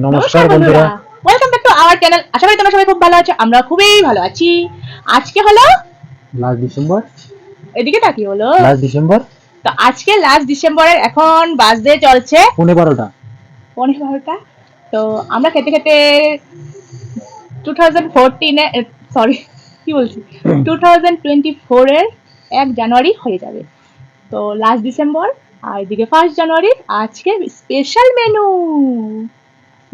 নমস্কার বন্ধুরা, welcome back to our channel. আশা করি তোমরা সবাই খুব ভালো আছো, আমরা খুবই ভালো আছি। আজকে হলো লাস্ট ডিসেম্বর। এদিকে তাকিয়ে হলো লাস্ট ডিসেম্বর তো আজকে লাস্ট ডিসেম্বরের এখন বাজতে চলছে 12:30। 12:30। তো আমরা খেতে খেতে 2014 সরি কি বলছি 2024 এর 1 জানুয়ারি হয়ে যাবে। তো লাস্ট ডিসেম্বর আর এদিকে 1 জানুয়ারি আজকে স্পেশাল মেনু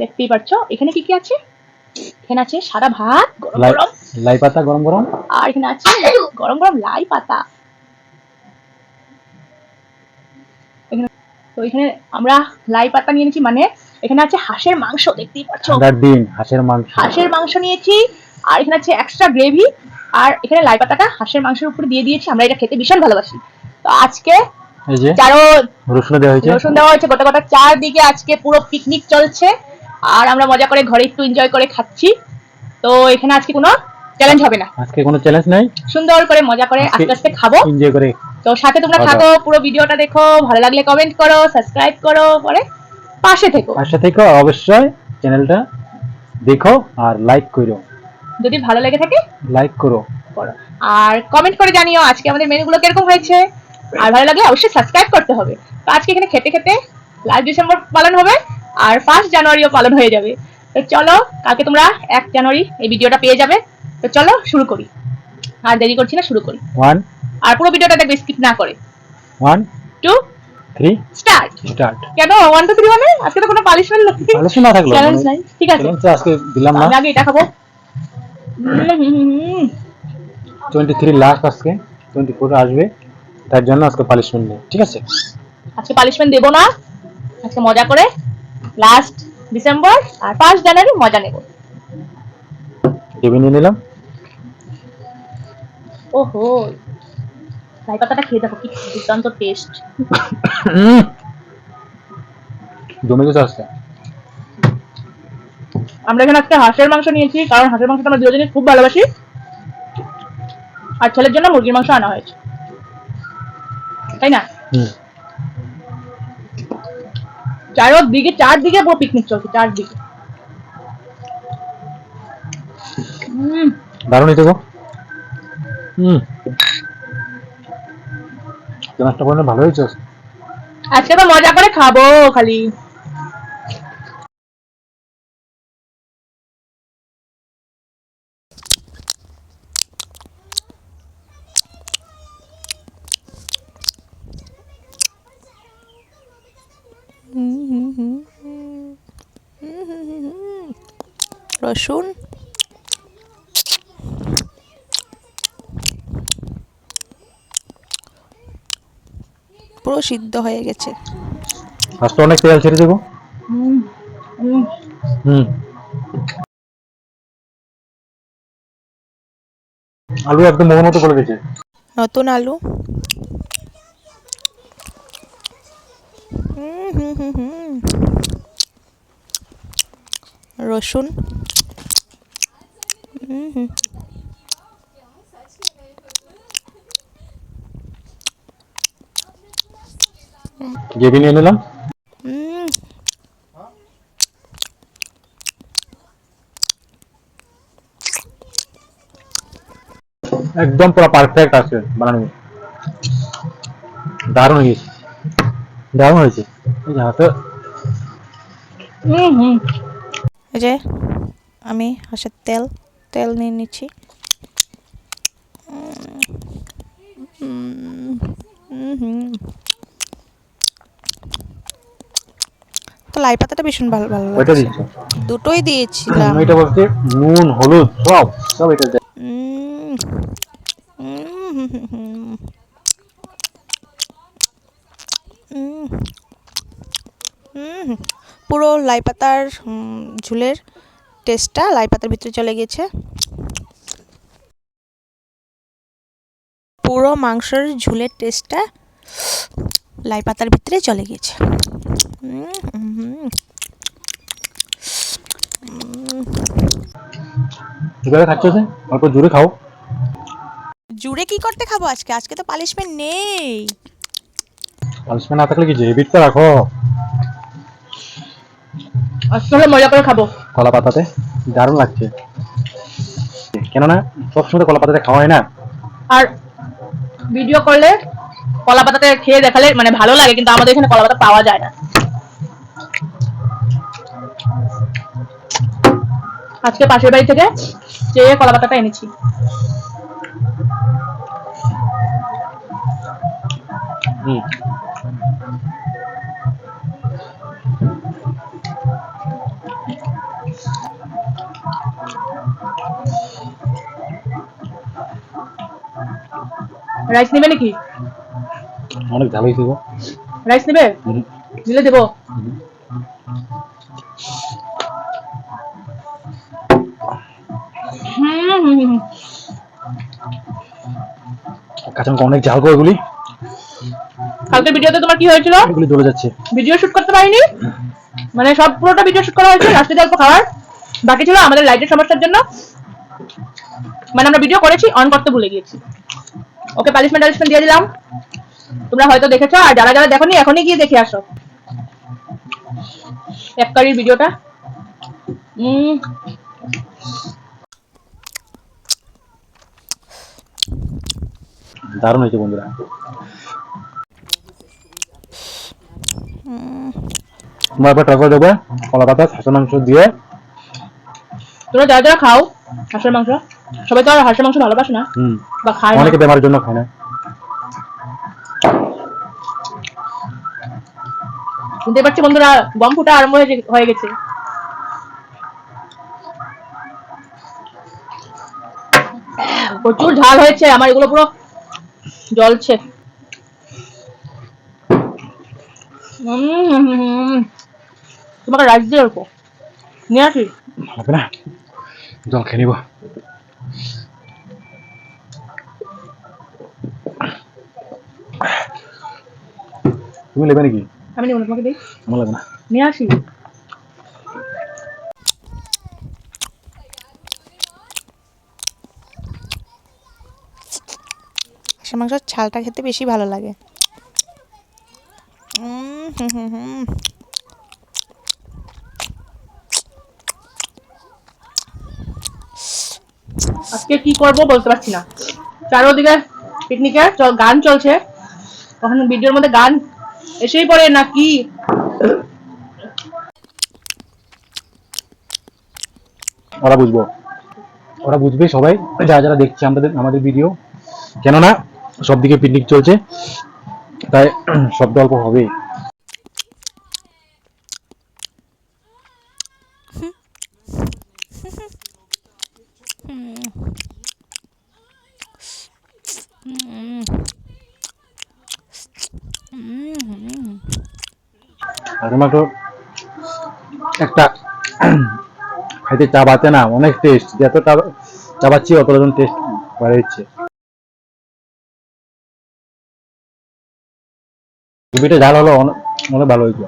দেখতেই পাচ্ছ। এখানে কি কি আছে? এখানে আছে সাদা ভাত গরম গরম, লাই পাতা গরম গরম, আর এখানে আছে গরম গরম লাই পাতা। তো এখানে আমরা লাই পাতা নিয়ে নিয়েছি, মানে এখানে আছে হাঁসের মাংস, দেখতেই পাচ্ছ। ঠান্ডার দিন হাঁসের মাংস নিয়েছি, আর এখানে আছে এক্সট্রা গ্রেভি, আর এখানে লাই পাতাটা হাঁসের মাংসের উপরে দিয়ে দিয়েছি। আমরা এটা খেতে ভীষণ ভালোবাসি। তো আজকে এই যে চারো রসুন দেওয়া হয়েছে, গোটা গোটা চারদিকে আজকে পুরো পিকনিক চলছে, আর আমরা মজা করে ঘরে একটু এনজয় করে খাচ্ছি। তো এখানে আজকে কোনো চ্যালেঞ্জ হবে না, আজকে কোনো চ্যালেঞ্জ নাই, সুন্দর করে মজা করে আস্তে আস্তে খাবো, এনজয় করে। তো সাথে তোমরা থাকো, পুরো ভিডিওটা দেখো, ভালো লাগলে কমেন্ট করো, সাবস্ক্রাইব করো, পরে পাশে থেকো অবশ্যই চ্যানেলটা দেখো আর লাইক করো, যদি ভালো লেগে থাকে লাইক করো, আর কমেন্ট করে জানিও আজকে আমাদের মেনুগুলো কিরকম হয়েছে, আর ভালো লাগলে অবশ্যই সাবস্ক্রাইব করতে হবে। তো আজকে এখানে খেতে খেতে লাস্ট ডিসেম্বর পালন হবে, আর 1 জানুয়ারিও পালন হয়ে যাবে। তো চলো, কালকে তোমরা 1 জানুয়ারি এই ভিডিওটা পেয়ে যাবে। তো চলো শুরু করি, আর দেরি করছি না, শুরু করি। 1 আর পুরো ভিডিওটা দেখবে স্কিপ না করে। 1 2 3 স্টার্ট। কেন 1 2 3 মানে আজকে তো কোনো পানিশমেন্ট নেই, পানিশমেন্ট না থাকলো, চ্যালেঞ্জ নাই, ঠিক আছে চ্যালেঞ্জ আজকে দিলাম না। আমি আগে এটা খাবো। 23 লাস্ট, আজকে 24 আসবে, তার জন্য আজকে পানিশমেন্ট নেই, ঠিক আছে? আজকে পানিশমেন্ট দেব না, আজকে মজা করে লাস্ট ডিসেম্বর আর 5 জানুয়ারি মজা নেব। টিভি নিয়ে নিলাম। ওহো, লাই পাতাটা খেয়ে দেখো, কি দুর্দান্ত টেস্ট। জমে গেছে আজকে। আমরা এখানে আজকে হাঁসের মাংস নিয়েছি, কারণ হাঁসের মাংসটা আমরা দুজনে খুব ভালোবাসি, আর ছেলের জন্য মুরগির মাংস আনা হয়েছে, তাই না? চারদিকে পুরো পিকনিক চলছে, চারদিকে। দারুণ হয়েছে গো। মাছটা পড়লে ভালো হয়েছে। আজকে তো মজা করে খাবো খালি। রসুন, পুরো সিদ্ধ হয়ে গেছে। মাছটা অনেক তেল ছেড়েছে গো। আলু একদম মোমোর মতো করে দিয়েছে। নতুন আলু। রসুন, গ্রেভি নিয়ে নিলাম। একদম পুরো পারফেক্ট আছে বানানো, দারুণ হয়েছে, দারুণ হয়েছে। এই যে হাতে এই যে আমি হাঁসের তেল নিয়ে নিচ্ছি। তো লাই পাতাটা ভীষণ ভালো লাগছে, দুটোই দিয়েছিলাম। এটা বলতে নুন হলুদ সব এটা দেয়। পুরো লাই পাতার ঝোলের টেস্টটা লাই পাতার ভিতরে চলে গেছে, পুরো মাংসের ঝোলের টেস্টটা লাই পাতার ভিতরে চলে গেছে। কিভাবে খাচ্ছ? অল্প জোরে খাও। জুড়ে কি করতে খাবো আজকে তো পানিশমেন্ট নেই। পানিশমেন্ট না থাকলে কি হেবিটটা রাখো। আজকে হলে মজা করে খাবো। কলা পাতাতে দারুণ লাগছে, কেননা সবসময় কলা পাতাতে খাওয়া হয় না। আর ভিডিও করলে কলা পাতাতে খেয়ে দেখালে মানে ভালো লাগে, কিন্তু আমাদের এখানে কলা পাতা পাওয়া যায় না। আজকে পাশের বাড়ি থেকে চেয়ে কলা পাতাটা এনেছি। রাইস নেবে নাকি? অনেক ঝাল হয়েছে গো। রাইস নেবে? দিলে দেবো। কাঁচা লঙ্কা অনেক ঝাল গো এগুলি। কালকের ভিডিওতে তোমার কি হয়েছিল? এগুলি জ্বলে যাচ্ছে। ভিডিও শুট করতে পারিনি, মানে সব পুরোটা ভিডিও শুট করা হয়েছে, লাস্টে অল্প খাওয়ার বাকি ছিল আমাদের লাইটের সমস্যার জন্য। মানে আমরা ভিডিও করেছি, অন করতে ভুলে গিয়েছি। ওকে পানিশমেন্ট দিয়ে দিলাম, তোমরা হয়তো দেখেছো, আর যারা যারা দেখোনি এখনই গিয়ে দেখে আসো এক কারির ভিডিওটা। দারুণ হয়েছে বন্ধুরা। তোমরা একবার ট্রাই করে দেবে কলা পাতা হাঁসের মাংস দিয়ে। তোমরা যারা যারা খাও হাঁসের মাংস, সবাই তো আর হাঁসের মাংস ভালোবাসে না বা খায় না, অনেকে বেমারের জন্য খায় না। শুনতে পাচ্ছি বন্ধুরা, গম ফুটা আরম্ভ হয়ে গেছে। প্রচুর ঝাল হয়েছে, আমার এগুলো পুরো জ্বলছে। তোমাকে রাইস দিয়ে অল্প নিয়ে আসি। হবে না, জল খেয়ে নিব। তুমি নেবে নাকি? আমি নেব না, তোমাকে দিই। আমার লাগবে না, নিয়ে আসি। হাঁসের মাংসের ছালটা খেতে বেশি ভালো লাগে। আজকে কি করব বলতে পারছি না, চারদিকে পিকনিকের গান চলছে, তখন ভিডিওর মধ্যে গান এসেই পড়ে না কি। ওরা বুঝবে সবাই যারা যারা দেখছে আমাদের ভিডিও, কেননা সব দিকে পিকনিক চলছে, তাই শব্দ অল্প হবে। একটা খাইতে চাবাতে না, অনেক টেস্ট, যত চাবাচ্ছি অতজন টেস্ট বেড়ে যাচ্ছে। ছবিটা ঝাল হলো অনেক ভালো হয়েছে।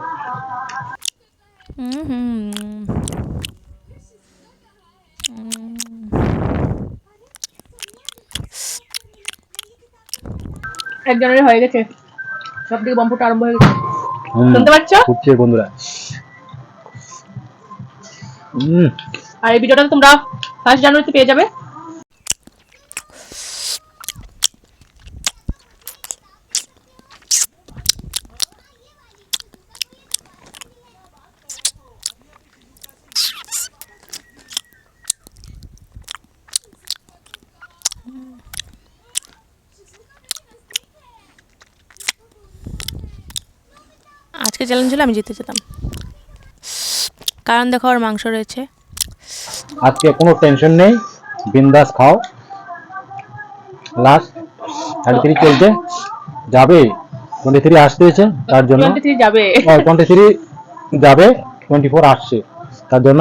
একজনের হয়ে গেছে, সব দিকে বম ফুটা আরম্ভ হয়ে গেছে। শুনতে পাচ্ছ? ফুটছে বন্ধুরা। আর এই ভিডিওটা তোমরা 1 জানুয়ারিতে পেয়ে যাবে। আজকে চ্যালেঞ্জ হলে আমি জিতে যেতাম, কারণ দেখো আর মাংস রয়েছে। আজকে কোনো টেনশন নেই, বিন্দাস খাও। লাস্ট 33 চলছে, যাবে 23 আসতেছে, তার জন্য 23 যাবে, 23 যাবে, 24 আসছে, তার জন্য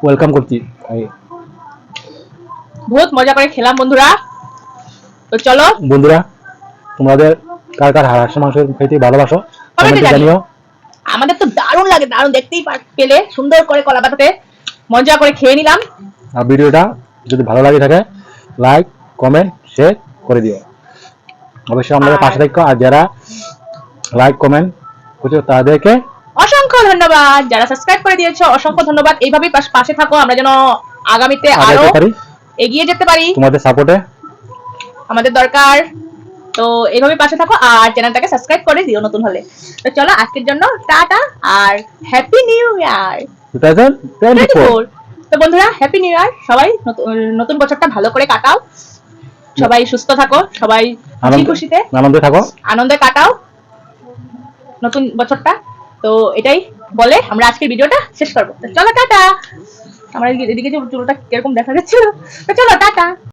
ওয়েলকাম করছি। বহুত মজা করে খেলাম বন্ধুরা। তো চলো বন্ধুরা, তোমাদের কার কার হাঁসের মাংস খেতে ভালোবাসো কমেন্টে জানিও। আমাদের তো দারুণ লাগে, দারুণ, দেখতেই পেলে সুন্দর করে কলা পাতাতে মজা করে খেয়ে নিলাম। আর ভিডিওটা যদি ভালো লাগে থাকে লাইক কমেন্ট শেয়ার করে দিও, অবশ্যই আমাদের পাশে থাকো। আর যারা লাইক কমেন্ট করছো তাদেরকে অসংখ্য ধন্যবাদ। যারা সাবস্ক্রাইব করে দিয়েছো অসংখ্য ধন্যবাদ। এইভাবেই পাশে থাকো, আমরা যেন আগামীতে আরো এগিয়ে যেতে পারি। তোমাদের সাপোর্টে আমাদের দরকার। তো এইভাবে পাশে থাকো আর চ্যানেলটাকে সাবস্ক্রাইব করে দিও নতুন হলে। তো চলো আজকের জন্য টাটা আর হ্যাপি নিউ ইয়ার 2024। তো বন্ধুরা হ্যাপি নিউ ইয়ার। সবাই নতুন বছরটা ভালো করে কাটাও, সবাই সুস্থ থাকো, সবাই খুশিতে আনন্দে কাটাও নতুন বছরটা। তো এটাই বলে আমরা আজকের ভিডিওটা শেষ করবো। তো চলো টাটা। আমার এদিকে যে চুলটা কিরকম দেখা যাচ্ছিল। তো চলো টাটা।